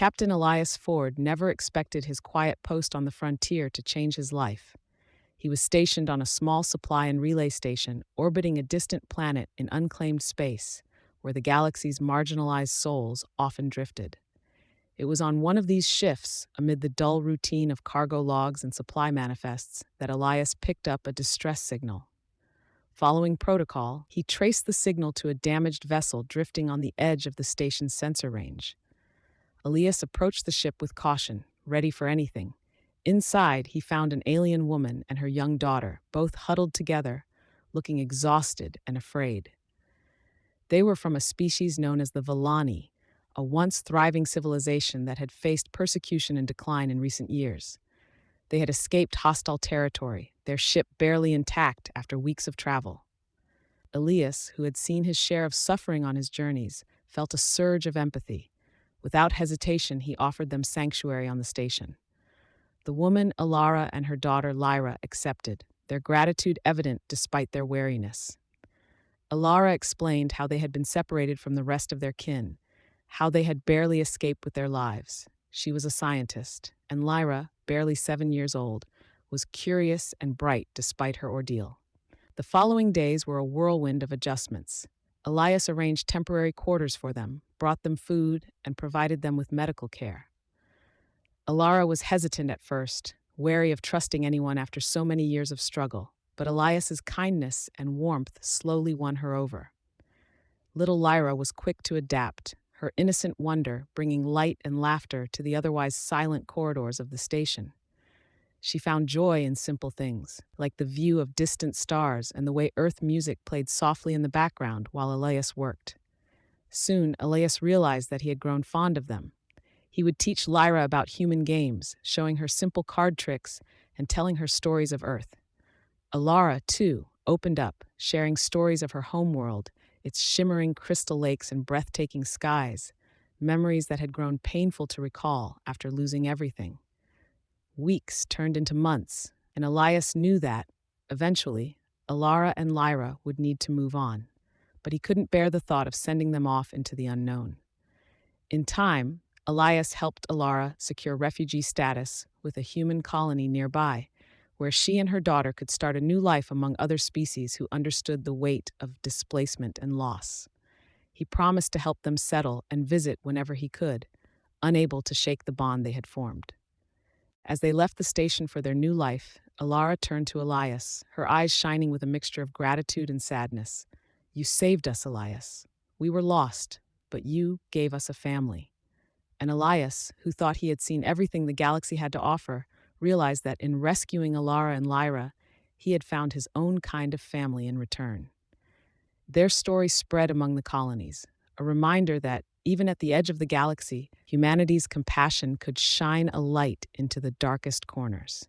Captain Elias Ford never expected his quiet post on the frontier to change his life. He was stationed on a small supply and relay station orbiting a distant planet in unclaimed space, where the galaxy's marginalized souls often drifted. It was on one of these shifts, amid the dull routine of cargo logs and supply manifests, that Elias picked up a distress signal. Following protocol, he traced the signal to a damaged vessel drifting on the edge of the station's sensor range. Elias approached the ship with caution, ready for anything. Inside, he found an alien woman and her young daughter, both huddled together, looking exhausted and afraid. They were from a species known as the Villani, a once thriving civilization that had faced persecution and decline in recent years. They had escaped hostile territory, their ship barely intact after weeks of travel. Elias, who had seen his share of suffering on his journeys, felt a surge of empathy. Without hesitation, he offered them sanctuary on the station. The woman, Alara, and her daughter, Lyra, accepted, their gratitude evident despite their wariness. Alara explained how they had been separated from the rest of their kin, how they had barely escaped with their lives. She was a scientist, and Lyra, barely 7 years old, was curious and bright despite her ordeal. The following days were a whirlwind of adjustments. Elias arranged temporary quarters for them, brought them food, and provided them with medical care. Alara was hesitant at first, wary of trusting anyone after so many years of struggle, but Elias's kindness and warmth slowly won her over. Little Lyra was quick to adapt, her innocent wonder bringing light and laughter to the otherwise silent corridors of the station. She found joy in simple things, like the view of distant stars and the way Earth music played softly in the background while Elias worked. Soon, Elias realized that he had grown fond of them. He would teach Lyra about human games, showing her simple card tricks and telling her stories of Earth. Alara, too, opened up, sharing stories of her homeworld, its shimmering crystal lakes and breathtaking skies, memories that had grown painful to recall after losing everything. Weeks turned into months, and Elias knew that, eventually, Alara and Lyra would need to move on, but he couldn't bear the thought of sending them off into the unknown. In time, Elias helped Alara secure refugee status with a human colony nearby, where she and her daughter could start a new life among other species who understood the weight of displacement and loss. He promised to help them settle and visit whenever he could, unable to shake the bond they had formed. As they left the station for their new life, Alara turned to Elias, her eyes shining with a mixture of gratitude and sadness. "You saved us, Elias. We were lost, but you gave us a family." And Elias, who thought he had seen everything the galaxy had to offer, realized that in rescuing Alara and Lyra, he had found his own kind of family in return. Their story spread among the colonies, a reminder that, even at the edge of the galaxy, humanity's compassion could shine a light into the darkest corners.